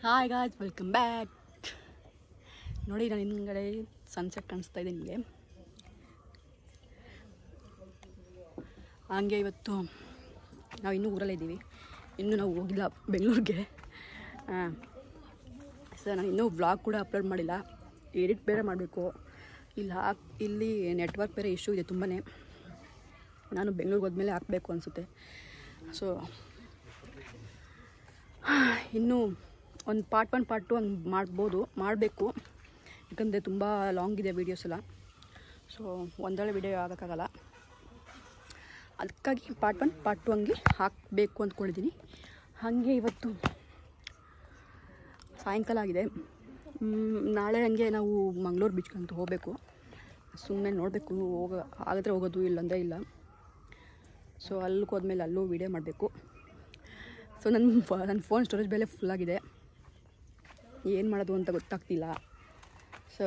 Hi guys, welcome back. ನೋಡಿ, ನಾನು ಹಿಂದ್ಗಡೆ ಸನ್ಸೆಟ್ ಕಾಣಿಸ್ತಾ ಇದೆ ನಿಮಗೆ. ಹಾಗೆ ಇವತ್ತು ನಾವು ಇನ್ನೂ ಊರಲ್ಲೇ ಇದ್ದೀವಿ, ಇನ್ನೂ ನಾವು ಹೋಗಿಲ್ಲ ಬೆಂಗಳೂರಿಗೆ. ಸರ್, ನಾನು ಇನ್ನೂ ವ್ಲಾಗ್ ಕೂಡ ಅಪ್ಲೋಡ್ ಮಾಡಿಲ್ಲ, ಎಡಿಟ್ ಬೇರೆ ಮಾಡಬೇಕು. ಇಲ್ಲಿ ನೆಟ್ವರ್ಕ್ ಬೇರೆ ಇಶ್ಯೂ ಇದೆ ತುಂಬಾ. ನಾನು ಬೆಂಗಳೂರಿಗೆ ಹೋದ್ಮೇಲೆ ಹಾಕಬೇಕು ಅನಿಸುತ್ತೆ. ಸೊ ಇನ್ನೂ ಒಂದು ಪಾರ್ಟ್ 1 ಪಾರ್ಟ್ 2 ಹಂಗೆ ಮಾಡಬೇಕು, ಯಾಕಂದರೆ ತುಂಬ ಲಾಂಗ್ ಇದೆ ವೀಡಿಯೋಸ್ ಎಲ್ಲ. ಸೊ ಒಂದೊಳ್ಳೆ ವೀಡಿಯೋ ಆಗೋಕ್ಕಾಗಲ್ಲ, ಅದಕ್ಕಾಗಿ ಪಾರ್ಟ್ 1 ಪಾರ್ಟ್ 2 ಹಂಗೆ ಹಾಕಬೇಕು ಅಂದ್ಕೊಂಡಿದ್ದೀನಿ. ಹಾಗೆ ಇವತ್ತು ಸಾಯಂಕಾಲ ಆಗಿದೆ. ನಾಳೆ ಹಾಗೆ ನಾವು ಮಂಗಳೂರು ಬೀಚ್ಗೆ ಅಂತ ಹೋಗಬೇಕು. ಸುಮ್ಮನೆ ನೋಡಬೇಕು, ಆಗಿದ್ರೆ ಹೋಗೋದು, ಇಲ್ಲಾಂದರೆ ಇಲ್ಲ. ಸೊ ಅಲ್ಲಿಗೆ ಹೋದ್ಮೇಲೆ ಅಲ್ಲೂ ವೀಡಿಯೋ ಮಾಡಬೇಕು. ಸೊ ನನ್ನ ಫೋನ್ ಸ್ಟೋರೇಜ್ ಬೇಲೆ ಫುಲ್ಲಾಗಿದೆ, ಏನು ಮಾಡೋದು ಅಂತ ಗೊತ್ತಾಗ್ತಿಲ್ಲ. ಸೊ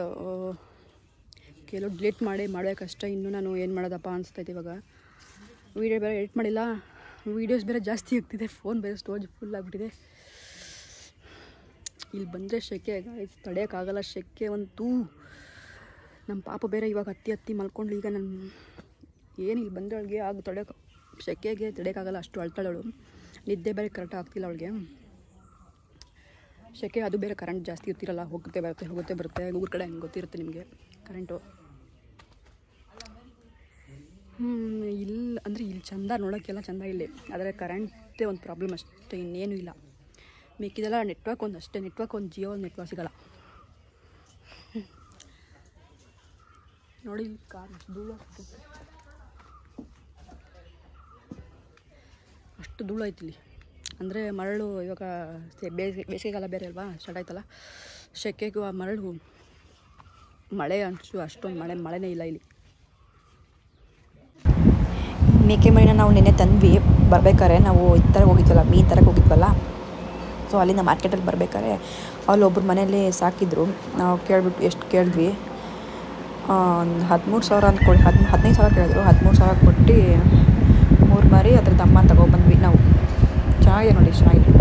ಕೆಲವು ಡಿಲೀಟ್ ಮಾಡಬೇಕಷ್ಟ. ಇನ್ನೂ ನಾನು ಏನು ಮಾಡೋದಪ್ಪ ಅನಿಸ್ತೈತೆ. ಇವಾಗ ವೀಡಿಯೋ ಬೇರೆ ಎಡಿಟ್ ಮಾಡಿಲ್ಲ, ವೀಡಿಯೋಸ್ ಬೇರೆ ಜಾಸ್ತಿ ಆಗ್ತಿದೆ, ಫೋನ್ ಬೇರೆ ಸ್ಟೋರೇಜ್ ಫುಲ್ ಆಗಿಬಿಟ್ಟಿದೆ. ಇಲ್ಲಿ ಬಂದರೆ ಶೆಕೆ ತಡೆಯೋಕ್ಕಾಗಲ್ಲ, ಶೆಕೆ ಅಂತೂ. ನಮ್ಮ ಪಾಪ ಬೇರೆ ಇವಾಗ ಹತ್ತಿ ಮಲ್ಕೊಂಡು, ಈಗ ನಾನು ಏನು ಇಲ್ಲಿ ಬಂದರೆ ಅವಳಿಗೆ ಶೆಕೆಗೆ ತಡೆಯೋಕ್ಕಾಗಲ್ಲ, ಅಷ್ಟು ಅಳ್ತಾಳವಳು. ನಿದ್ದೆ ಬೇರೆ ಕರೆಕ್ಟ್ ಆಗ್ತಿಲ್ಲ ಅವಳಿಗೆ. ಶೆಕೆ, ಅದು ಬೇರೆ ಕರೆಂಟ್ ಜಾಸ್ತಿ ಇರ್ತಿರಲ್ಲ, ಹೋಗುತ್ತೆ ಬರುತ್ತೆ. ಊರ ಕಡೆ ಹಂಗೆ ಗೊತ್ತಿರುತ್ತೆ ನಿಮಗೆ ಕರೆಂಟು. ಇಲ್ಲಿ ಚೆಂದ, ನೋಡೋಕ್ಕೆಲ್ಲ ಚೆಂದ ಇಲ್ಲಿ, ಆದರೆ ಕರೆಂಟೇ ಒಂದು ಪ್ರಾಬ್ಲಮ್ ಅಷ್ಟೇ, ಇನ್ನೇನು ಇಲ್ಲ. ಮಿಕ್ಕಿದೆಲ್ಲ ನೆಟ್ವರ್ಕ್ ಒಂದು ಅಷ್ಟೇ, ಒಂದು ಜಿಯೋ ನೆಟ್ವರ್ಕ್ ಸಿಗೋಲ್ಲ. ನೋಡಿ, ಇಲ್ಲಿ ಕಾರ್ ಅಷ್ಟು ಧೂಳು ಐತಿ ಇಲ್ಲಿ. ಅಂದರೆ ಮರಳು, ಇವಾಗ ಬೇಸಿಗೆಗಾಲ ಬೇರೆ ಅಲ್ವಾ, ಸ್ಟಾರ್ಟ್ ಆಯ್ತಲ್ಲ. ಶೆಕೆಗೂ ಆ ಮರಳು, ಮಳೆ ಅಷ್ಟೊಂದು ಮಳೆನೇ ಇಲ್ಲ ಇಲ್ಲಿ. ಮೇಕೆ ಮರಿನ ನಾವು ನೆನ್ನೆ ತಂದ್ವಿ. ಬರ್ಬೇಕಾದ್ರೆ ನಾವು ಈ ಥರ ಹೋಗಿದ್ವಲ್ಲ, ಮೀನು ತರಕ್ಕೆ ಹೋಗಿದ್ವಲ್ಲ. ಸೊ ಅಲ್ಲಿಂದ ಮಾರ್ಕೆಟಲ್ಲಿ ಬರ್ಬೇಕಾದ್ರೆ ಅಲ್ಲೊಬ್ಬರು ಮನೇಲಿ ಸಾಕಿದ್ರು. ನಾವು ಕೇಳಿಬಿಟ್ಟು ಎಷ್ಟು ಕೇಳಿದ್ವಿ, 13,000 ಅಂತ 15,000 ಕೇಳಿದ್ರು. 13,000 ಕೊಟ್ಟು 3 ಮರಿ ಅದ್ರ ದಮ್ಮ ತಗೊಬಂದ್ವಿ ನಾವು. ಚೆನ್ನಾಗಿದೆ ನೋಡಿ, ಚೆನ್ನಾಗಿದೆ.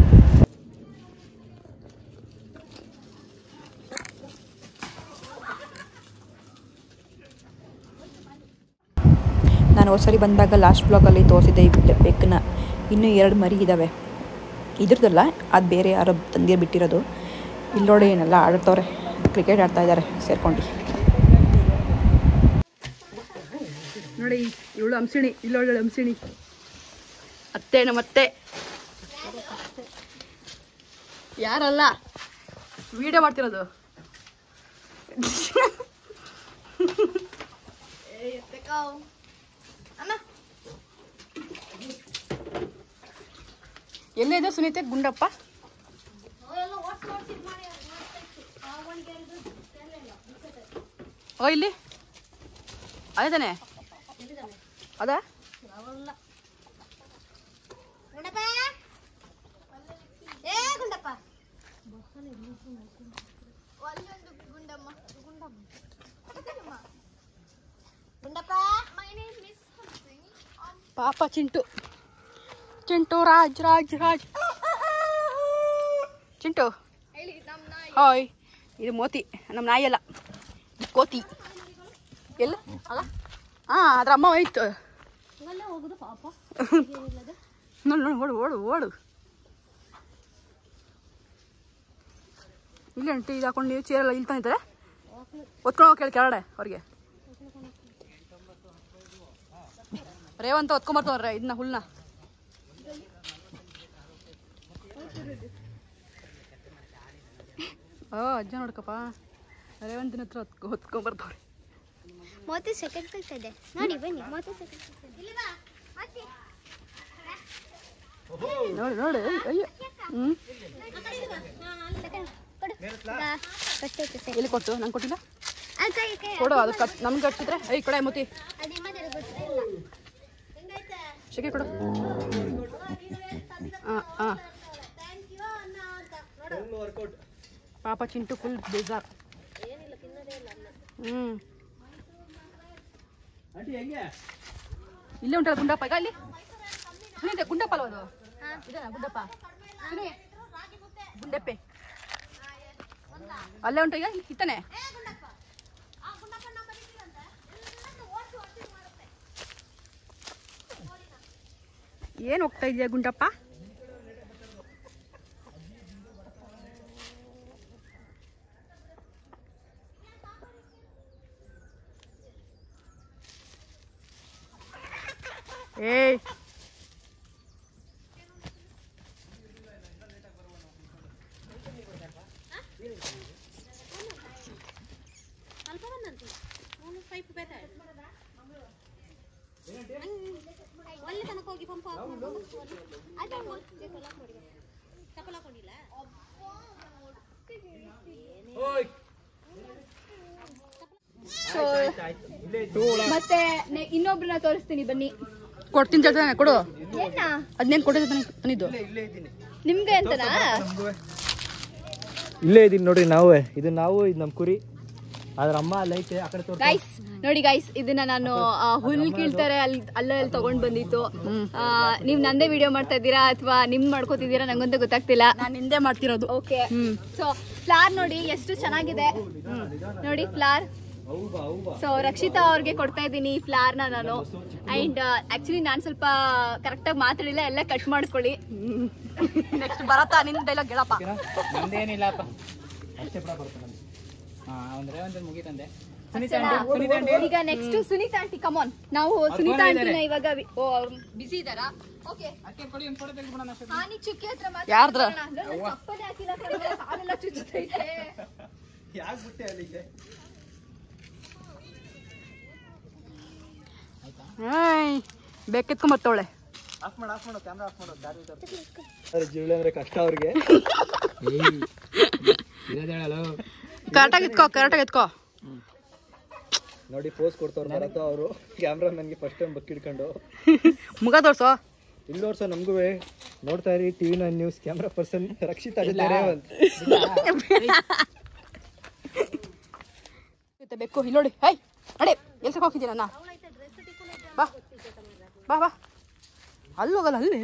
ನಾನು ಒಂದ್ಸರಿ ಬಂದಾಗ ಲಾಸ್ಟ್ ಬ್ಲಾಗಲ್ಲಿ ತೋರಿಸಿದ್ದೆ ಈ ಬೆಕ್ಕನ್ನ. ಇನ್ನೂ 2 ಮರಿ ಇದ್ದಾವೆ. ಇದ್ರದ್ದಲ್ಲ, ಅದು ಬೇರೆ ಯಾರೋ ತಂದೆ ಬಿಟ್ಟಿರೋದು. ಇಲ್ಲಿ ನೋಡಿ, ಏನೆಲ್ಲ ಆಡ್ತವ್ರೆ, ಕ್ರಿಕೆಟ್ ಆಡ್ತಾ ಇದ್ದಾರೆ ಸೇರ್ಕೊಂಡು. ನೋಡಿ, ಇವಳು ಹಂಸಿಣಿ, ಇಲ್ಲೊಳ್ಳೆ ಹಂಸಿಣಿ ಅತ್ತೆ, ನಮ್ಮತ್ತೆ. ಯಾರಲ್ಲ, ವಿಡಿಯೋ ಮಾಡ್ತಿರೋದು. ಎಲ್ಲೇ ಇದೆ ಸುನೀತೆ? ಗುಂಡಪ್ಪ ಓ, ಇಲ್ಲಿ ಅದೇ ತಾನೆ, ಅದಾ? ಪಾಪ ಚಿಂಟು ರಾಜ್ ಚಿಂಟು. ಹಾಯ್, ಇದು ಮೋತಿ, ನಮ್ಮ ನಾಯಿ ಅಲ್ಲ, ಕೋತಿ. ಎಲ್ಲ ಅಲ್ಲ, ಅದ್ರ ಅಮ್ಮ ಹೋಯ್ತು. ನೋಡು ಓಡು. ಇಲ್ಲ ಟೀ ಹಾಕೊಂಡು ನೀವು ಚೇರೆಲ್ಲ ಇಲ್ಲಿ ತಂದಿದ್ದಾರೆ, ಒತ್ಕೊಂಡು ಹೋಗಿ ಕೆಳಗಡೆ ಅವ್ರಿಗೆ. ರೇವಂತ ಹೊತ್ಕೊಂಬರ್ತವ್ರೆ ಇದನ್ನ, ಹುಲ್ನ. ಅಜ್ಜ ನೋಡ್ಕಪ್ಪ, ರೇವಂತಿನ ಹತ್ರ ಹೊತ್ಕೊಂಬರ್ತವ್ರೆ. ಮೋತಿ ಸೆಕೆಂಡ್ ಕಲ್ತಿದೆ ನೋಡಿ, ಬನ್ನಿ. ಮೋತಿ ಸೆಕೆಂಡ್ ನೋಡಿ. ಅಯ್ಯೋ, ಎಲ್ಲಿ ಕೊಟ್ಟು? ನಂಗೆ ಕೊಟ್ಟಿಲ್ಲ, ಕೊಡು. ಅದು ನಮ್ಗೆ ಕಟ್ಸಿದ್ರೆ ಐ ಕೊಡ ಮೋತಿ, ಶೆಕೆ ಕೊಡು. ಪಾಪ ಚಿಂಟು ಫುಲ್ ಬೇಜಾರ್. ಇಲ್ಲೇ ಉಂಟಲ್ಲ ಗುಂಡಪ್ಪ. ಈಗ ಅಲ್ಲಿ ಸುನೀತೆ, ಗುಂಡಪ್ಪ ಅಲ್ವ ಅದು? ಇದನ್ನ ಗುಂಡಪ್ಪ, ಸುನಿ ಗುಂಡಪ್ಪೆ. ಅಲ್ಲೇ ಉಂಟು ಈಗ ಇತ್ತಾನೆ. ಏನು ಹೋಗ್ತಾ ಇದೆಯಾ ಗುಂಡಪ್ಪ? ಏಯ್ ಮತ್ತೆ ಇನ್ನೊಬ್ರನ್ನ ತೋರಿಸ್ತೀನಿ ಬನ್ನಿ. ಕೊಡ್ತೀನಿ ಹೇಳ್ತಾನೆ ಕೊಡು. ಏನ ಅದನ್ನೇನು ಕೊಟ್ಟಿದ್ದೆ ತಂದಿದ್ದು ನಿಮ್ಗೆ ಅಂತನಾ? ಇಲ್ಲೇ ಇದೀನಿ ನೋಡ್ರಿ. ನಾವೇ ಇದು ನಮ್ಮ ಕುರಿ. ಅದ್ರ ಅಮ್ಮ ಅಲ್ಲೈತೆ ಆ ಕಡೆ ತೋರ್ಸು. ಗೈಸ್ ನೋಡಿ ಗೈಸ್, ಇದನ್ನ ನಾನು ಹುಲ್ ಕೀಳ್ತಾರೆ ಅಲ್ಲೇ ತಗೊಂಡ್ ಬಂದಿತ್ತು. ನೀವ್ ನಂದೇ ವಿಡಿಯೋ ಮಾಡ್ತಾ ಇದ್ದೀರಾ ಅಥವಾ ನಿಮ್ ಮಾಡ್ಕೋತಿದ್ದೀರಾ ನಂಗಂತೂ ಗೊತ್ತಾಗ್ತಿಲ್ಲ. ನಾನು ಹಿಂದೆ ಮಾಡ್ತಿರೋದು. ಓಕೆ, ಸೊ ಫ್ಲಾರ್ ನೋಡಿ ಎಷ್ಟು ಚೆನ್ನಾಗಿದೆ. ನೋಡಿ ಫ್ಲಾರ್. ಸೊ ರಕ್ಷಿತಾ ಅವ್ರಿಗೆ ಕೊಡ್ತಾ ಇದ್ದೀನಿ ಈ ಫ್ಲಾರ್ನ ನಾನು. ಅಂಡ್ ಆಕ್ಚುಲಿ ನಾನು ಸ್ವಲ್ಪ ಕರೆಕ್ಟಾಗಿ ಮಾತಾಡಿಲ್ಲ, ಎಲ್ಲ ಕಟ್ ಮಾಡ್ಕೊಳ್ಳಿ. ನೆಕ್ಸ್ಟ್ ಬರತ್ತಾ ನಿನ್ನ ಡೈಲಾಗ್ ಹೇಳಪ್ಪ. ನಂದೇನಿಲ್ಲಪ್ಪ, ಅಷ್ಟೇ ಬಿಡ ಬರುತ್ತೆ ನಂದು. ಅಂದ್ರೆ ಒಂದು ಮುಗಿತಂದೆ. ಈಗ ನೆಕ್ಸ್ಟ್ ಸುನೀತಾ ಆಂಟಿ, ಕಮಾನ್. ನಾವು ಸುನೀತಾ ಆಂಟಿನ ಇವಾಗ ಅವ್ರು ಬಿಸಿ ಇದಾರಾ? ಓಕೆ, ಹಾನಿ ಚುಕ್ಕಿ ಹತ್ರ ಯಾರ್ದ್ರ? ಅಪ್ಪನೇ ಹಾಕಿಲ್ಲ, ಕಾಲೆಲ್ಲ ಚುಚ್ಚುತ್ತೈತೆ. ಯಾಕೆ ಬಿಟ್ಟೆ ಅಲ್ಲಿಗೆ? ಬೇಕೆತ್ಕೊಂಬತ್ತವಳೆ. ಆಫ್ ಮಾಡು ಕ್ಯಾಮ್ರಾ ಆಫ್ ಮಾಡು. ದಾರಿ ಜೀವಳ ಅಂದ್ರೆ ಕಷ್ಟ ಅವ್ರಿಗೆ. ಕರೆಕ್ಟಾಗಿ ಎತ್ಕೋ. ನೋಡಿ ಪೋಸ್ ಕೊಡ್ತವ್ರು ಬರತ್ತ ಅವರು. ಕ್ಯಾಮ್ರಾಮನ್ಗೆ ಫಸ್ಟ್ ಟೈಮ್ ಬಕ್ ಹಿಡ್ಕೊಂಡು ಮುಗ ತೋರ್ಸೋ. ಇಲ್ಲಿ ನೋಡ್ಸೋ ನಮಗೂ ನೋಡ್ತಾ ಇರಿ TV9 news. Camera person Rakshita ಆಗಿದ್ದಾರೆ ಅಂತ. ಬೇಕು ಇಲ್ಲಿ ನೋಡಿ. ಹೈ ಅಡೆ ಎಲ್ಸಕ್ಕೆ ಹೋಗಿದ್ದೀರ ನಾ? ಬಾ ಬಾ ಬಾ. ಅಲ್ಲಿ ಹೋಗಲ್ಲ, ಅಲ್ಲಿ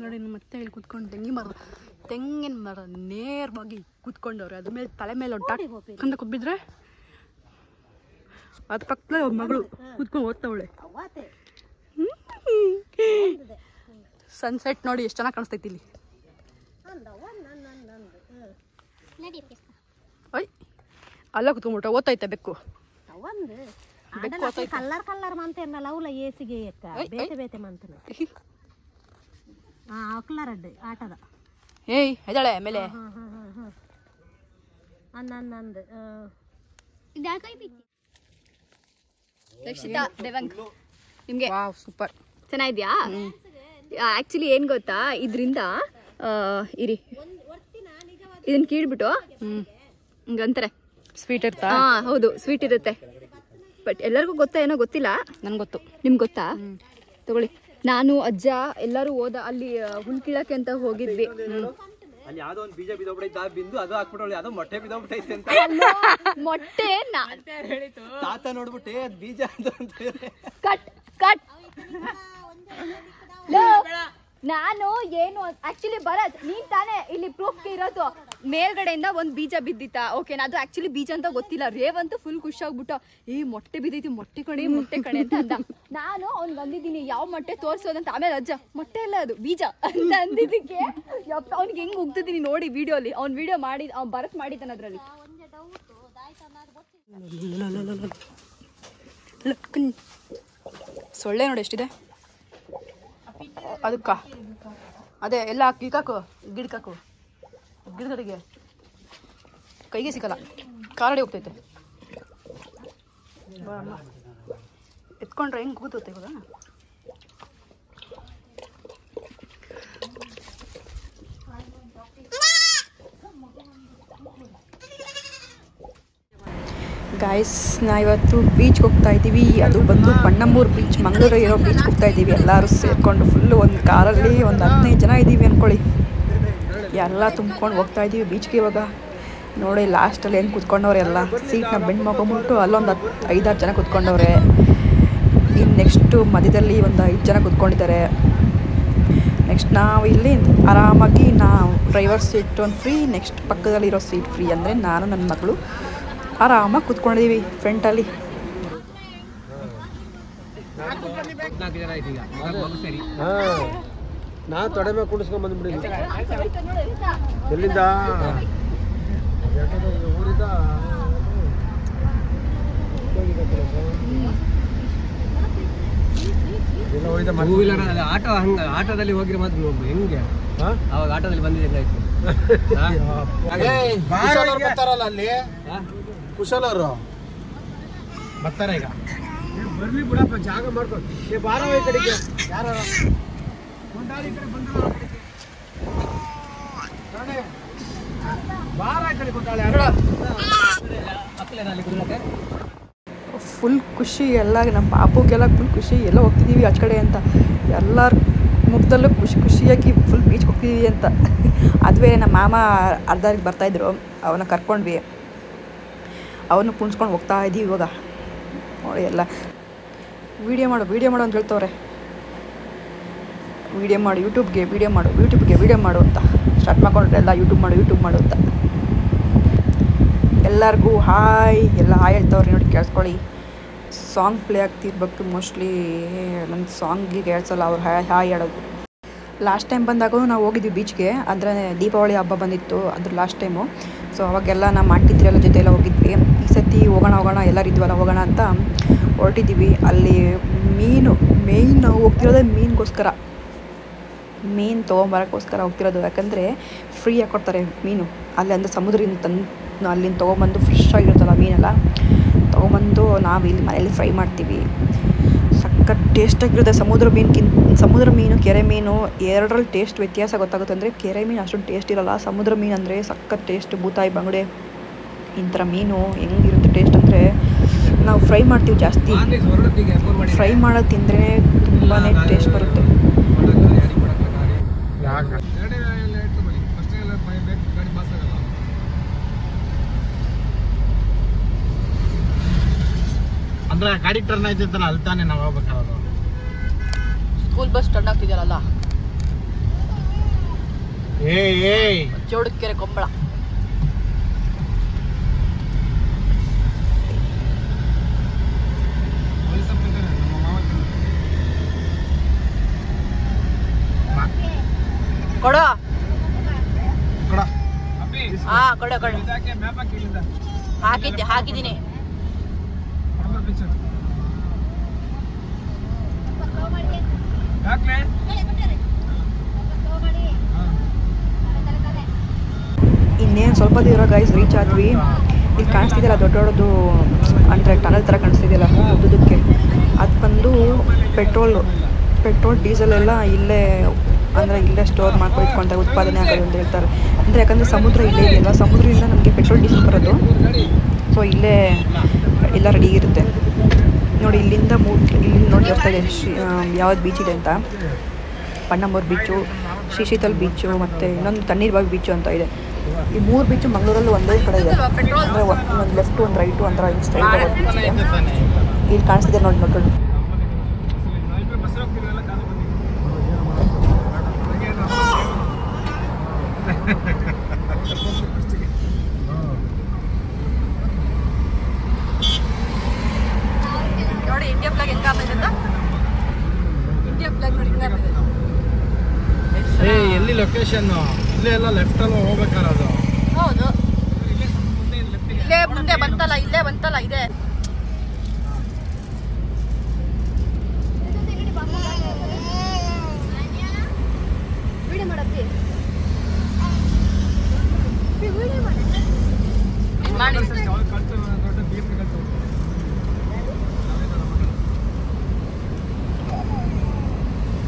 ನೋಡಿ. ಮತ್ತೆ ಇಲ್ಲಿ ಕುತ್ಕೊಂಡು ತೆಂಗಿನ ಮರ ನೇರವಾಗಿ ಕುತ್ಕೊಂಡವ್ರೆ. ಅದ್ರ ಮೇಲೆ ತಲೆ ಮೇಲೆ ಕಂದ ಕುಬ್ಬಿದ್ರೆ ಅದ್ ಪಕ್ಕದಲ್ಲಿ ಅವ್ರ ಮಗಳು ಕುತ್ಕೊಂಡು ಓದ್ತಾವಳೆ. ಸನ್ಸೆಟ್ ನೋಡಿ ಎಷ್ಟು ಚೆನ್ನಾಗಿ ಕಾಣಿಸ್ತೈತಿ ಇಲ್ಲಿ. ಅಯ್ಯ ಅಲ್ಲ ಕುತ್ಕೊಂಡ್ಬಿಟ್ಟ ಓದ್ತೈತೆ ಬೆಕ್ಕು. ಕಲ್ಲರ್ ಕಲ್ಲರ್ ಮಂತೇನಲ್ಲ ಅವಲ ಏಸಿಗೆ ಬೇತೆ ಬೇತೆ ಮಂತನ ಕಲ್ಲರ್ ಅಡ್ಡ ಆಟದ. ಏಯ್ ಇದಾಳೆ ಮೇಲೆ. ಅನ್ನಂದು ರಕ್ಷಿತಾ, ದೇವಂಗ್, ನಿಮ್ಗೆ ವಾವ್ ಸೂಪರ್ ಚೆನ್ನಾಗಿದ್ಯಾ? ಆಕ್ಚುಲಿ ಏನ್ ಗೊತ್ತಾ, ಇದರಿಂದ ಇರಿ ಇದನ್ನ ಕೀಳ್ಬಿಟ್ಟು ಹಿಂಗಂತಾರೆ ಸ್ವೀಟ್ ಇರ್ತಾ? ಹಾ ಹೌದು, ಸ್ವೀಟ್ ಇರುತ್ತೆ. ಬಟ್ ಎಲ್ಲರಿಗೂ ಗೊತ್ತಾ ಏನೋ ಗೊತ್ತಿಲ್ಲ, ನನ್ಗೆ ಗೊತ್ತು. ನಿಮ್ಗೆ ಗೊತ್ತಾ? ತಗೊಳ್ಳಿ. ನಾನು ಅಜ್ಜ ಎಲ್ಲರೂ ಹೋದ ಅಲ್ಲಿ ಹುಲ್ ಕೀಳಕ್ಕೆ ಅಂತ ಹೋಗಿದ್ವಿ. ಅಲ್ಲಿ ಯಾವ್ದೋ ಒಂದು ಬೀಜ ಬಿದ್ದೋಗ್ಬಿಟ್ಟೈತೆ, ಆ ಬಿಂದು ಅದು ಹಾಕ್ಬಿಟ್ಟವಳಿ. ಯಾವ್ದೋ ಮೊಟ್ಟೆ ಬಿದ್ದೋಗ್ಬಿಟ್ಟೈತೆ ಅಂತ. ಮೊಟ್ಟೆ ತಾತ ನೋಡ್ಬಿಟ್ಟೆ ಅದ್ ಬೀಜ ಅಂತ. Cut cut. ನಾನು ಏನು ಆಕ್ಚುಲಿ ಭರತ್, ನೀನ್ ತಾನೇ ಇಲ್ಲಿ ಪ್ರೂಫ್ಗೆ ಇರೋದು. ಮೇಲ್ಗಡೆಯಿಂದ ಒಂದ್ ಬೀಜ ಬಿದ್ದಿತ್ತ. ಓಕೆ, ಅದು ಆಕ್ಚುಲಿ ಬೀಜ ಅಂತ ಗೊತ್ತಿಲ್ಲ. ರೇವಂತೂ ಫುಲ್ ಖುಷಿ ಆಗ್ಬಿಟ್ಟು, ಈ ಮೊಟ್ಟೆ ಬಿದ್ದೈತಿ, ಮೊಟ್ಟೆ ಕಣೆ ಅಂತ ಅಂದ. ನಾನು ಅವ್ನ್ಗೆ ಅಂದಿದ್ದೀನಿ ಯಾವ ಮೊಟ್ಟೆ ತೋರ್ಸೋದಂತ. ಆಮೇಲೆ ಅಜ್ಜ ಮೊಟ್ಟೆ ಎಲ್ಲ ಅದು ಬೀಜ ಅಂತ ಅಂದಿದ್ದಕ್ಕೆ ಅವ್ನಿಗೆ ಹೆಂಗ್ ಹೋಗ್ತಿದ್ದೀನಿ ನೋಡಿ ವಿಡಿಯೋಲಿ. ಅವ್ನ್ ವಿಡಿಯೋ ಮಾಡಿ ಭರತ್ ಮಾಡಿದ್ದಾನ ಅದ್ರಲ್ಲಿ. ಸೊಳ್ಳೆ ನೋಡಿ ಎಷ್ಟಿದೆ ಅದಕ್ಕ. ಅದೇ ಎಲ್ಲ ಗಿಡಕ್ಕಾಕು, ಗಿಡಗಳಿಗೆ ಕೈಗೆ ಸಿಕ್ಕಲ್ಲ, ಕಾಲಡಿ ಹೋಗ್ತೈತೆ. ಎತ್ಕೊಂಡ್ರೆ ಹೆಂಗೆ ಕೂತೈತೆ ಇವಾಗ. ಗಾಯ್ಸ್, ನಾವಿವತ್ತು ಬೀಚ್ಗೆ ಹೋಗ್ತಾ ಇದ್ದೀವಿ. ಅದು ಬಂದು ಪಣ್ಣಮ್ಮೂರು ಬೀಚ್, ಮಂಗಳೂರು ಇರೋ ಬೀಚ್ಗೆ ಹೋಗ್ತಾ ಇದ್ದೀವಿ. ಎಲ್ಲರೂ ಸೇರಿಕೊಂಡು ಫುಲ್ಲು ಒಂದು ಕಾರಲ್ಲಿ ಒಂದು 15 ಜನ ಇದ್ದೀವಿ ಅಂದ್ಕೊಳ್ಳಿ. ಎಲ್ಲ ತುಂಬ್ಕೊಂಡು ಹೋಗ್ತಾ ಇದ್ದೀವಿ ಬೀಚ್ಗೆ. ಇವಾಗ ನೋಡಿ ಲಾಸ್ಟಲ್ಲಿ ಏನು ಕುತ್ಕೊಂಡವ್ರೆ, ಎಲ್ಲ ಸೀಟ್ನ ಬೆಂಡ್ ಮಾಡ್ಕೊಂಬಿಟ್ಟು ಅಲ್ಲೊಂದು 5-6 ಜನ ಕುತ್ಕೊಂಡವ್ರೆ. ಇನ್ನು ನೆಕ್ಸ್ಟು ಮಧ್ಯದಲ್ಲಿ ಒಂದು 5 ಜನ ಕುತ್ಕೊಂಡಿದ್ದಾರೆ. ನೆಕ್ಸ್ಟ್ ನಾವು ಇಲ್ಲಿ ಆರಾಮಾಗಿ ನಾವು ಡ್ರೈವರ್ ಸೀಟ್ ಒಂದು ಫ್ರೀ, ನೆಕ್ಸ್ಟ್ ಪಕ್ಕದಲ್ಲಿರೋ ಸೀಟ್ ಫ್ರೀ. ಅಂದರೆ ನಾನು ನನ್ನ ಮಗಳು ಆರಾಮಾಗಿ ಕೂತ್ಕೊಂಡಿದ್ದೀವಿ ಫ್ರಂಟಲ್ಲಿ. ನಾ ತೊಡೆ ಮೇಲೆ ಕುಡಿಸ್ಕೊಂಡ್ ಬಂದ್ಬಿಡಿ. ಎಲ್ಲಿಂದ ಊರಿಂದ ಟೂ ವೀಲರ್ ಆಟೋ ಹಂಗ ಆಟೋದಲ್ಲಿ ಹೋಗಿರೋ ಮಾತ್ರ ಹೆಂಗೆ ಅವಾಗ ಆಟೋದಲ್ಲಿ ಬಂದಿದ್ದೆ ಬರ್ತಾರಲ್ಲ ಅಲ್ಲಿ ಕುಶಲರು ಬರ್ತಾರೆ ಈಗ. ಬರ್ಲಿ ಬಿಡಪ್ಪ, ಜಾಗ ಮಾಡ್ಕೊಂಡು ಬಾರ ಈ ಕಡೆಗೆ. ಯಾರ ಬಾರ ಈ ಕಡೆ ಗೊತ್ತಾಳೆ. ಫುಲ್ ಖುಷಿ ಎಲ್ಲ, ನಮ್ಮ ಪಾಪುಗೆಲ್ಲ ಫುಲ್ ಖುಷಿ. ಎಲ್ಲ ಹೋಗ್ತಿದ್ದೀವಿ ಆಚ ಕಡೆ ಅಂತ, ಎಲ್ಲರ ಮುಖದಲ್ಲೂ ಖುಷಿಯಾಗಿ ಫುಲ್ ಬೀಚ್ಗೆ ಹೋಗ್ತಿದ್ದೀವಿ ಅಂತ. ಅದುವೇ ನಮ್ಮ ಮಾಮ ಅರ್ಧಕ್ಕೆ ಬರ್ತಾಯಿದ್ರು, ಅವನ್ನ ಕರ್ಕೊಂಡ್ವಿ. ಅವನು ಕುಣಿಸ್ಕೊಂಡು ಹೋಗ್ತಾ ಇದ್ದೀವಿ ಇವಾಗ. ನೋಡಿ ಎಲ್ಲ ವೀಡಿಯೋ ಮಾಡು ಅಂತ ಹೇಳ್ತವ್ರೆ. ವೀಡಿಯೋ ಮಾಡು, ಯೂಟ್ಯೂಬ್ಗೆ ವೀಡಿಯೋ ಮಾಡು ಅಂತ ಸ್ಟಾರ್ಟ್ ಮಾಡ್ಕೊಂಡ್ರೆ ಎಲ್ಲ ಯೂಟ್ಯೂಬ್ ಮಾಡು ಅಂತ. ಎಲ್ಲರಿಗೂ ಹಾಯ್ ಹೇಳ್ತವ್ರಿ, ನೋಡಿ ಕೇಳಿಸ್ಕೊಳ್ಳಿ. ಸಾಂಗ್ ಪ್ಲೇ ಆಗ್ತಿರ್ಬೇಕು ಮೋಸ್ಟ್ಲಿ. ನನ್ನ ಸಾಂಗಿಗೆ ಹೇಳ್ಸಲ್ಲ ಅವ್ರು ಹಾಯ್ ಹೇಳೋದು. ಲಾಸ್ಟ್ ಟೈಮ್ ಬಂದಾಗ ನಾವು ಹೋಗಿದ್ವಿ ಬೀಚ್ಗೆ, ಅಂದರೆ ದೀಪಾವಳಿ ಹಬ್ಬ ಬಂದಿತ್ತು, ಅದ್ರ ಲಾಸ್ಟ್ ಟೈಮು. ಸೊ ಅವಾಗೆಲ್ಲ ನಮ್ಮ ಆಂಟಿದ್ರೆಲ್ಲ ಜೊತೆ ಎಲ್ಲ ಹೋಗಿದ್ವಿ. ಈ ಸತಿ ಹೋಗೋಣ ಎಲ್ಲರಿದ್ವಲ್ಲ ಹೋಗೋಣ ಅಂತ ಹೊರಟಿದ್ದೀವಿ. ಅಲ್ಲಿ ಮೇಯ್ನ್ ನಾವು ಹೋಗ್ತಿರೋದೇ ಮೀನಿಗೋಸ್ಕರ, ಮೀನು ತೊಗೊಂಬರೋಕ್ಕೋಸ್ಕರ ಹೋಗ್ತಿರೋದು. ಯಾಕಂದರೆ ಫ್ರೀಯಾಗಿ ಕೊಡ್ತಾರೆ ಮೀನು ಅಲ್ಲಿ, ಅಂದರೆ ಸಮುದ್ರದಿಂದ ಅಲ್ಲಿಂದ ತೊಗೊಂಬಂದು ಫ್ರೆಶ್ ಆಗಿರುತ್ತಲ್ಲ ಮೀನೆಲ್ಲ ತೊಗೊಂಬಂದು ನಾವು ಇಲ್ಲಿ ಮನೇಲಿ ಫ್ರೈ ಮಾಡ್ತೀವಿ. ಸಖತ್ ಟೇಸ್ಟಾಗಿರುತ್ತೆ. ಸಮುದ್ರ ಮೀನು ಕೆರೆ ಮೀನು ಎರಡರಲ್ಲಿ ಟೇಸ್ಟ್ ವ್ಯತ್ಯಾಸ ಗೊತ್ತಾಗುತ್ತೆ. ಅಂದರೆ ಕೆರೆ ಮೀನು ಅಷ್ಟೊಂದು ಟೇಸ್ಟ್ ಇರೋಲ್ಲ, ಸಮುದ್ರ ಮೀನು ಅಂದರೆ ಸಖತ್ ಟೇಸ್ಟ್. ಬೂತಾಯಿ, ಬಂಗುಡೆ ಇಂಥ ಮೀನು ಹೆಂಗಿರುತ್ತೆ ಟೇಸ್ಟ್ ಅಂದರೆ, ನಾವು ಫ್ರೈ ಮಾಡ್ತೀವಿ ಜಾಸ್ತಿ. ಫ್ರೈ ಮಾಡೋದು ತಿಂದರೆ ತುಂಬಾ ಟೇಸ್ಟ್ ಬರುತ್ತೆ. ಅಂದ್ರೆ ಗಾಡಿ ಟರ್ನ್ ಆಯ್ತಿತ್ತಲ್ಲ, ಅಲ್ಲಿ ತಾನೇ ನಾವು ಹೋಗ್ಬೇಕಾಗೋದು. ಸ್ಕೂಲ್ ಬಸ್ ಟರ್ನ್ ಆಗ್ತಿದೆಯಲ್ಲ, ಏಯ್ ಚೌಡಕೆರೆ ಕೊಂಬಳ. ಕೊಡೋ ಕೊಡೋ ಹಾಕಿದ್ದೀನಿ. ಇನ್ನೇನು ಸ್ವಲ್ಪ ದೂರ ಗೈಸ್ ರೀಚ್ ಆದ್ವಿ. ಇಲ್ಲಿ ಕಾಣಿಸ್ತಿದೆಯಲ್ಲ ದೊಡ್ಡದು, ಅಂದರೆ ಟನಲ್ ಥರ ಕಾಣಿಸ್ತಿದೆಯಲ್ಲ ಉದ್ದಕ್ಕೆ, ಅದು ಬಂದು ಪೆಟ್ರೋಲ್ ಡೀಸೆಲ್ ಎಲ್ಲ ಇಲ್ಲೇ, ಅಂದರೆ ಇಲ್ಲೇ ಸ್ಟೋರ್ ಮಾಡ್ಕೊಂಡು ಇಟ್ಕೊಳ್ತಾರೆ, ಉತ್ಪಾದನೆ ಆಗೋದು ಅಂತ ಹೇಳ್ತಾರೆ. ಅಂದರೆ ಯಾಕಂದರೆ ಸಮುದ್ರ ಇಲ್ಲೇ ಇದೆಯಲ್ಲ, ಸಮುದ್ರದಿಂದ ನಮಗೆ ಪೆಟ್ರೋಲ್ ಡೀಸೆಲ್ ಬರೋದು. ಸೊ ಇಲ್ಲೇ ಎಲ್ಲ ರೆಡಿ ಇರುತ್ತೆ. ನೋಡಿ ಇಲ್ಲಿಂದ ಇಲ್ಲಿ ನೋಡಿ ಬರ್ತಾ ಇದೆ ಯಾವ್ದು ಬೀಚ್ ಇದೆ ಅಂತ. ಪಣ್ಣಂಬೂರು ಬೀಚು, ಶ್ರೀಶೀತಲ್ ಬೀಚು, ಮತ್ತು ಇನ್ನೊಂದು ತಣ್ಣೀರ್ಬಾವಿ ಬೀಚು ಅಂತ ಇದೆ. ಈ 3 ಬೀಚು ಮಂಗಳೂರಲ್ಲಿ ಒಂದೇ ಕಡೆ ಇದೆ. ಅಂದರೆ ಒಂದು ಲೆಫ್ಟು ಒಂದು ರೈಟು ಅಂತ ಸ್ಟ್ರೈಟ್ ಬೀಚ್ ಇದೆ. ಇಲ್ಲಿ ಕಾಣಿಸ್ತಿದೆ ನೋಡಿ ಮಕ್ಕಳು. ನೋಡಿ ಇಂಡಿಯಾ ಫ್ಲಾಗ್ ಹೆಂಗೆ ಆಗ್ತದೆ ಅಂತ. ಇಂಡಿಯಾ ಫ್ಲಾಗ್ ನೋಡಿ ಹೆಂಗೆ ಆಗ್ತದೆ. ಎಲ್ಲಿ ಲೊಕೇಶನ್? ಇಲ್ಲೇ ಎಲ್ಲ ಲೆಫ್ಟ್ ಅಲ್ಲಿ ಹೋಗ್ಬೇಕಾರದು. ಹೌದು, ಇಲ್ಲೇ ಮುಂದೆ ಬಂತಲ್ಲ, ಇಲ್ಲೇ ಬಂತಲ್ಲ, ಇದೆ.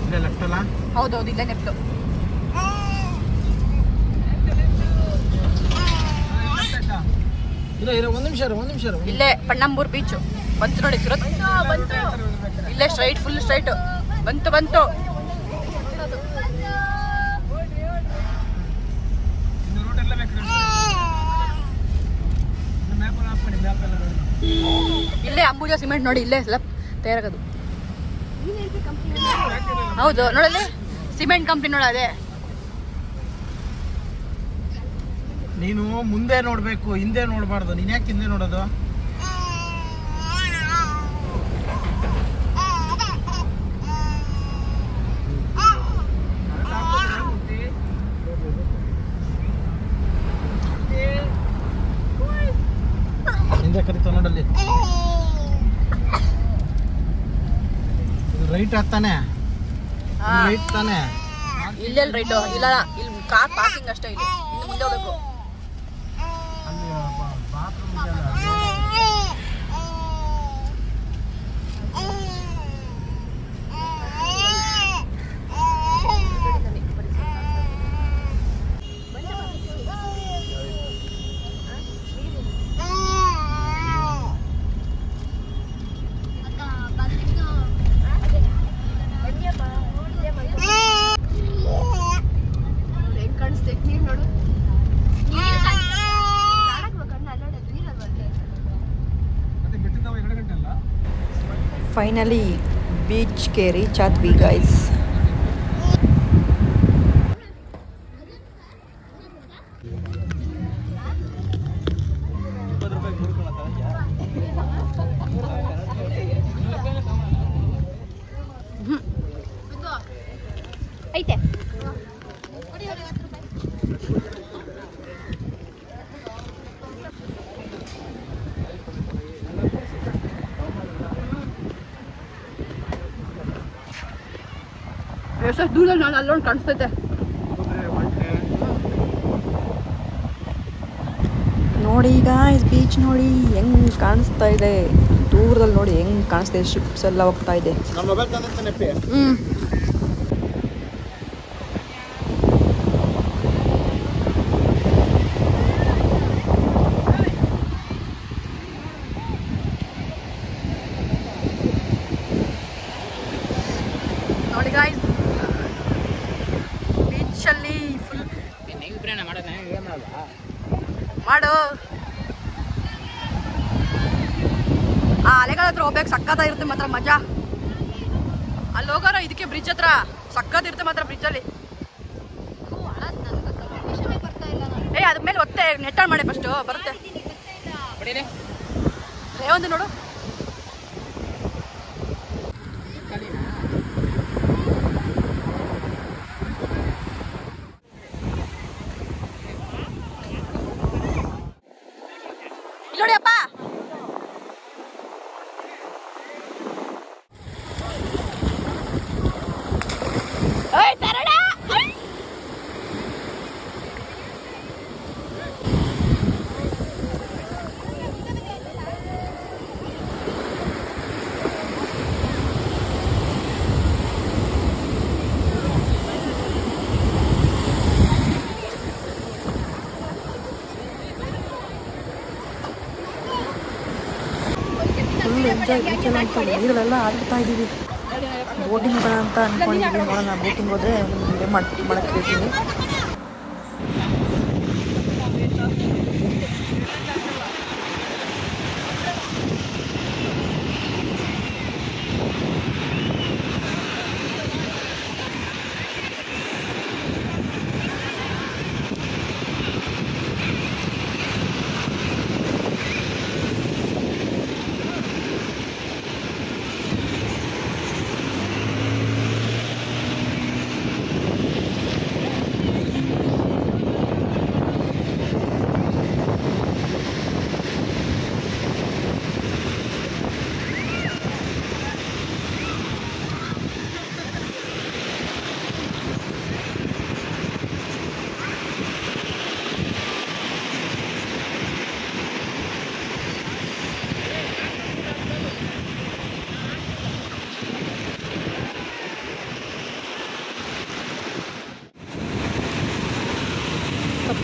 ಇಲ್ಲೇ ಲೆಫ್ಟ್ ಅಲ್ಲ? ಹೌದೌದು, ಇಲ್ಲೇ ಲೆಫ್ಟ್. ಒಂದು ನಿಮಿಷ. ಇಲ್ಲೇ ಪಣ್ಣಂಬೂರು ಬೀಚು ಬಂತು ನೋಡಿ. ಸುರತ್ ಬಂತು, ಇಲ್ಲೇ ಸ್ಟ್ರೈಟ್, ಫುಲ್ ಸ್ಟ್ರೈಟ್ ಬಂತು. ಇಲ್ಲೇ ಅಂಬುಜಾ ಸಿಮೆಂಟ್ ನೋಡಿ, ಇಲ್ಲೇ ಎಲ್ಲ ತಯಾರಾಗೋದು. ಹೌದು ನೋಡಲ್ಲಿ ಸಿಮೆಂಟ್ ಕಂಪ್ನಿ ನೋಡ ಅದೇ. ನೀನು ಮುಂದೆ ನೋಡ್ಬೇಕು, ಹಿಂದೆ ನೋಡ್ಬಾರ್ದು. ನೀನ್ ಯಾಕೆ ಹಿಂದೆ ನೋಡೋದು? ಹಿಂದೆ ಕರಿತ ನೋಡಲ್ಲಿ. ರೈಟ್ ಆಗ್ತಾನೆ, ರೈಟ್ ತಾನೆ. ಇಲ್ಲೆಲ್ಲ ರೈಟು ಇಲ್ಲ, ಇಲ್ಲಿ ಕಾರ್ ಪಾರ್ಕಿಂಗ್ ಅಷ್ಟೇ. ಇಲ್ಲಿ ಇನ್ನು ಮುಂದೆ ಹೋಗ್ಬೇಕು. ಫೈನಲಿ ಬೀಚ್ಗೆ ರೀಚ್ ಆದ್ವಿ ಗೈಸ್. ಐತೆ ಎಷ್ಟು ದೂರದಲ್ಲಿ ನಾನು ಅಲ್ಲೊಂದು ಕಾಣಿಸ್ತೈತೆ. ನೋಡಿ ಗೈಸ್, ಬೀಚ್ ನೋಡಿ ಹೆಂಗ್ ಕಾಣಿಸ್ತಾ ಇದೆ. ದೂರದಲ್ಲಿ ನೋಡಿ ಹೆಂಗ್ ಕಾಣಿಸ್ತಾ ಇದೆ. ಶಿಪ್ಸ್ ಎಲ್ಲ ಹೋಗ್ತಾ ಇದೆ. ನಮ್ಮ ಮೊಬೈಲ್ ತಂದಿರ್ತಾನೆ. ನೋಡಿ ಗಾಯ್ಸ್, ಬೀಚಲ್ಲಿ ಫುಲ್ ಮಾಡು. ಆ ಅಲೆಗಳ ಹತ್ರ ಹೋಗ್ಬೇಕು, ಸಕ್ಕತ್ತಾಗಿರುತ್ತೆ ಮಾತ್ರ ಮಜಾ. ಅಲ್ಲಿ ಹೋಗೋರು ಇದಕ್ಕೆ ಬ್ರಿಡ್ಜ್ ಹತ್ರ ಸಕ್ಕತ್ತಿರುತ್ತೆ ಮಾತ್ರ ಬ್ರಿಡ್ಜಲ್ಲಿ. ಅದ್ರ ಮೇಲೆ ಒತ್ತೆ ನೆಟ್ಟಾಳ್ ಮಾಡಿ ಫಸ್ಟ್ ಬರುತ್ತೆ. ಒಂದು ನೋಡು. ನೋಡಿಯಪ್ಪ, ಫುಲ್ ಎಂಜಾಯ್ ಬೀಚಲ್ಲಿ ಅಂತ ನೀರಲ್ಲೆಲ್ಲ ಆಡ್ತಾ ಇದ್ದೀವಿ. ಬೋಟಿಂಗ್ ಹೋಗೋಣ ಅಂತ ಅಂದ್ಕೊಂಡಿದ್ದೀವಿ. ನೋಡೋಣ, ಬೋಟಿಂಗ್ ಹೋದರೆ ವಿಡಿಯೋ ಮಾಡಕ್ಕೆ ಹೇಳ್ತೀನಿ.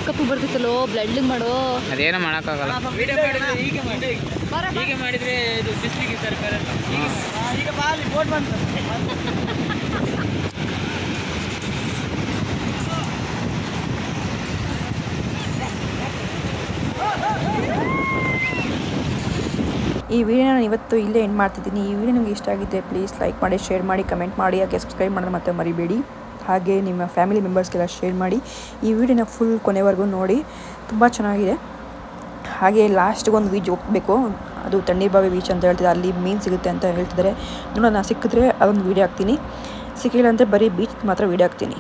ಕಪ್ಪು ಬರ್ತಿತ್ತಲ್ಲೋ, ಬ್ಲಡ್ಲಿಂಗ್ ಮಾಡು. ಅದೇನೋ ಮಾಡೋಕ್ಕಾಗಲ್ಲ. ಹೀಗೆ ಮಾಡಿದ್ರೆ ಇದು ಬಿಸಿಲಿಗೆ ತರಕಾರಿ. ಈಗ ಬಾಲಿ ಬೋಟ್ ಬಂತು. ಈ ವಿಡಿಯೋ ನಾನು ಇವತ್ತು ಇಲ್ಲೇ ಎಂಡ್ ಮಾಡ್ತಿದ್ದೀನಿ. ಈ ವಿಡಿಯೋ ನಿಮಗೆ ಇಷ್ಟ ಆಗಿದ್ದರೆ ಪ್ಲೀಸ್ ಲೈಕ್ ಮಾಡಿ, ಶೇರ್ ಮಾಡಿ, ಕಮೆಂಟ್ ಮಾಡಿ, ಹಾಗೆ ಸಬ್ಸ್ಕ್ರೈಬ್ ಮಾಡೋದು ಮತ್ತೆ ಮರಿಬೇಡಿ. ಹಾಗೆ ನಿಮ್ಮ ಫ್ಯಾಮಿಲಿ ಮೆಂಬರ್ಸ್ಗೆಲ್ಲ ಶೇರ್ ಮಾಡಿ. ಈ ವಿಡಿಯೋನ ಫುಲ್ ಕೊನೆವರೆಗೂ ನೋಡಿ, ತುಂಬ ಚೆನ್ನಾಗಿದೆ. ಹಾಗೆ ಲಾಸ್ಟ್ಗೆ ಒಂದು ಬೀಚ್ ಹೋಗಬೇಕು, ಅದು ತಣ್ಣೀರ್ಬಾವಿ ಬೀಚ್ ಅಂತ ಹೇಳ್ತಿದ್ದಾರೆ, ಅಲ್ಲಿ ಮೀನು ಸಿಗುತ್ತೆ ಅಂತ ಹೇಳ್ತಿದ್ದಾರೆ. ನೋಡೋಣ, ಸಿಕ್ಕಿದ್ರೆ ಅದೊಂದು ವೀಡಿಯೋ ಹಾಕ್ತೀನಿ, ಸಿಕ್ಕಿಲ್ಲ ಅಂದರೆ ಬರೀ ಬೀಚ್ ಮಾತ್ರ ವೀಡಿಯೋ ಹಾಕ್ತೀನಿ.